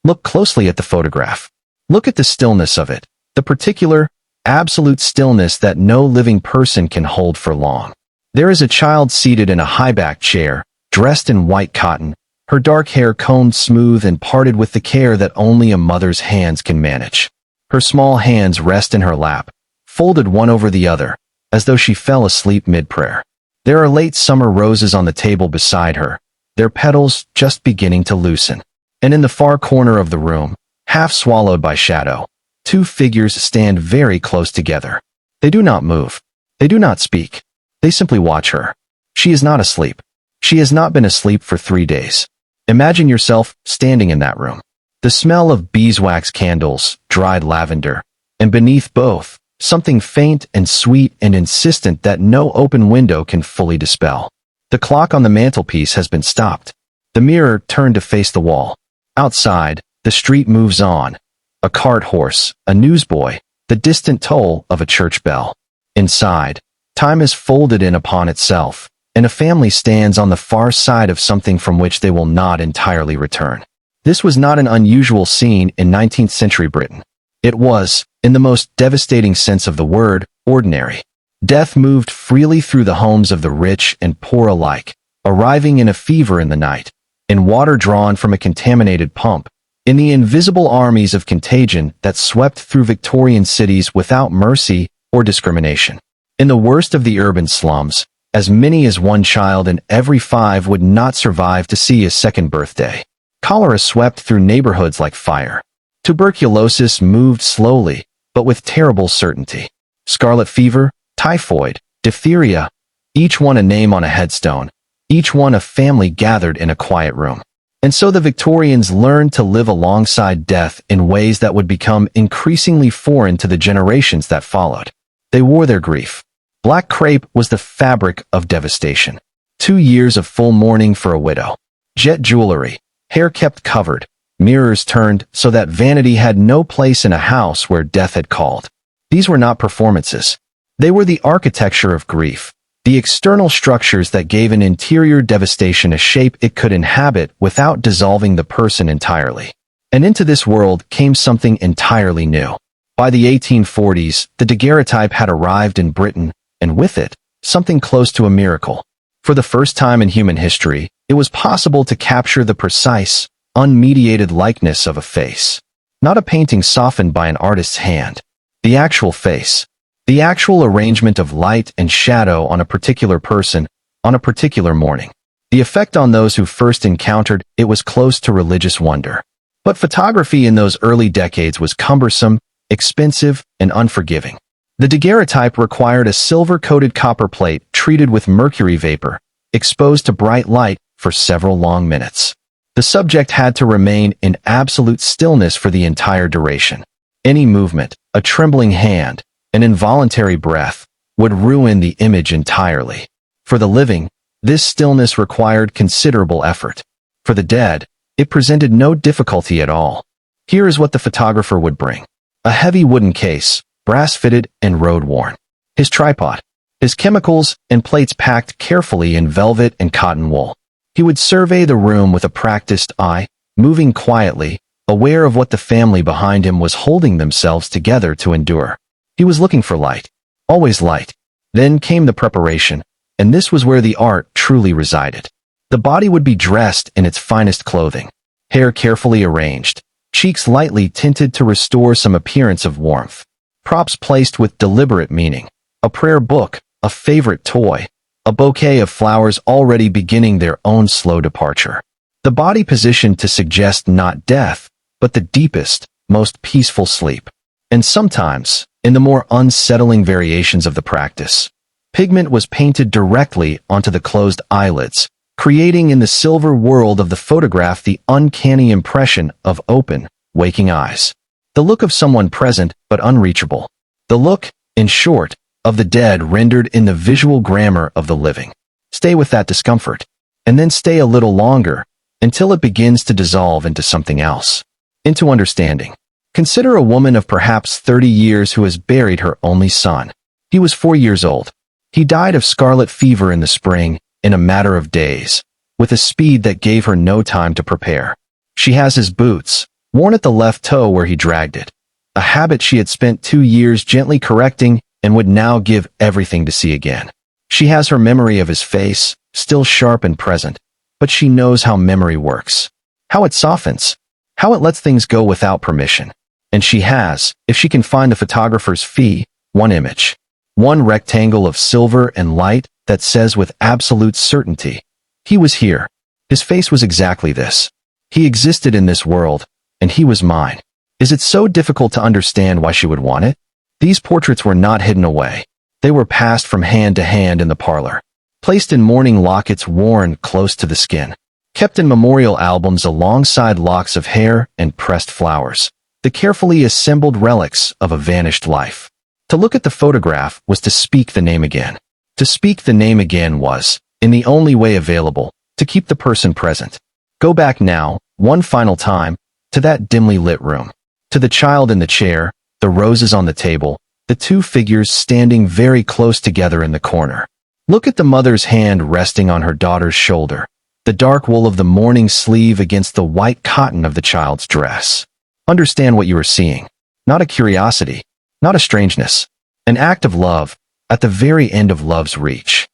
Look closely at the photograph. Look at the stillness of it, the particular, absolute stillness that no living person can hold for long. There is a child seated in a high-backed chair, dressed in white cotton, her dark hair combed smooth and parted with the care that only a mother's hands can manage. Her small hands rest in her lap, folded one over the other, as though she fell asleep mid-prayer. There are late summer roses on the table beside her, their petals just beginning to loosen. And in the far corner of the room, half swallowed by shadow, two figures stand very close together. They do not move. They do not speak. They simply watch her. She is not asleep. She has not been asleep for 3 days. Imagine yourself standing in that room. The smell of beeswax candles, dried lavender, and beneath both, something faint and sweet and insistent that no open window can fully dispel. The clock on the mantelpiece has been stopped. The mirror turned to face the wall. Outside, the street moves on. A cart horse, a newsboy, the distant toll of a church bell. Inside, time is folded in upon itself, and a family stands on the far side of something from which they will not entirely return. This was not an unusual scene in 19th century Britain. It was, in the most devastating sense of the word, ordinary. Death moved freely through the homes of the rich and poor alike, arriving in a fever in the night, in water drawn from a contaminated pump, in the invisible armies of contagion that swept through Victorian cities without mercy or discrimination. In the worst of the urban slums, as many as one child in every 5 would not survive to see a second birthday. Cholera swept through neighborhoods like fire. Tuberculosis moved slowly, but with terrible certainty. Scarlet fever, typhoid, diphtheria, each one a name on a headstone, each one a family gathered in a quiet room. And so the Victorians learned to live alongside death in ways that would become increasingly foreign to the generations that followed. They wore their grief. Black crepe was the fabric of devastation. 2 years of full mourning for a widow. Jet jewelry, hair kept covered, mirrors turned so that vanity had no place in a house where death had called. These were not performances. They were the architecture of grief, the external structures that gave an interior devastation a shape it could inhabit without dissolving the person entirely. And into this world came something entirely new. By the 1840s, the daguerreotype had arrived in Britain, and with it, something close to a miracle. For the first time in human history, it was possible to capture the precise, unmediated likeness of a face. Not a painting softened by an artist's hand. The actual face. The actual arrangement of light and shadow on a particular person, on a particular morning. The effect on those who first encountered it was close to religious wonder. But photography in those early decades was cumbersome, expensive, and unforgiving. The daguerreotype required a silver-coated copper plate treated with mercury vapor, exposed to bright light for several long minutes. The subject had to remain in absolute stillness for the entire duration. Any movement, a trembling hand, an involuntary breath, would ruin the image entirely. For the living, this stillness required considerable effort. For the dead, it presented no difficulty at all. Here is what the photographer would bring. A heavy wooden case, brass-fitted and road-worn. His tripod. His chemicals and plates packed carefully in velvet and cotton wool. He would survey the room with a practiced eye, moving quietly, aware of what the family behind him was holding themselves together to endure. He was looking for light. Always light. Then came the preparation, and this was where the art truly resided. The body would be dressed in its finest clothing. Hair carefully arranged. Cheeks lightly tinted to restore some appearance of warmth. Props placed with deliberate meaning. A prayer book, a favorite toy, a bouquet of flowers already beginning their own slow departure. The body positioned to suggest not death, but the deepest, most peaceful sleep. And sometimes, in the more unsettling variations of the practice, pigment was painted directly onto the closed eyelids, creating in the silver world of the photograph the uncanny impression of open, waking eyes. The look of someone present but unreachable. The look, in short, of the dead rendered in the visual grammar of the living. Stay with that discomfort, and then stay a little longer, until it begins to dissolve into something else. Into understanding. Consider a woman of perhaps 30 years who has buried her only son. He was 4 years old. He died of scarlet fever in the spring, in a matter of days, with a speed that gave her no time to prepare. She has his boots, worn at the left toe where he dragged it. A habit she had spent 2 years gently correcting and would now give everything to see again. She has her memory of his face, still sharp and present, but she knows how memory works, how it softens, how it lets things go without permission. And she has, if she can find the photographer's fee, one image. One rectangle of silver and light that says with absolute certainty, he was here. His face was exactly this. He existed in this world, and he was mine. Is it so difficult to understand why she would want it? These portraits were not hidden away. They were passed from hand to hand in the parlor, placed in mourning lockets worn close to the skin, kept in memorial albums alongside locks of hair and pressed flowers, the carefully assembled relics of a vanished life. To look at the photograph was to speak the name again. To speak the name again was, in the only way available, to keep the person present. Go back now, one final time, to that dimly lit room. To the child in the chair, the roses on the table, the two figures standing very close together in the corner. Look at the mother's hand resting on her daughter's shoulder, the dark wool of the mourning sleeve against the white cotton of the child's dress. Understand what you are seeing. Not a curiosity, not a strangeness. An act of love, at the very end of love's reach.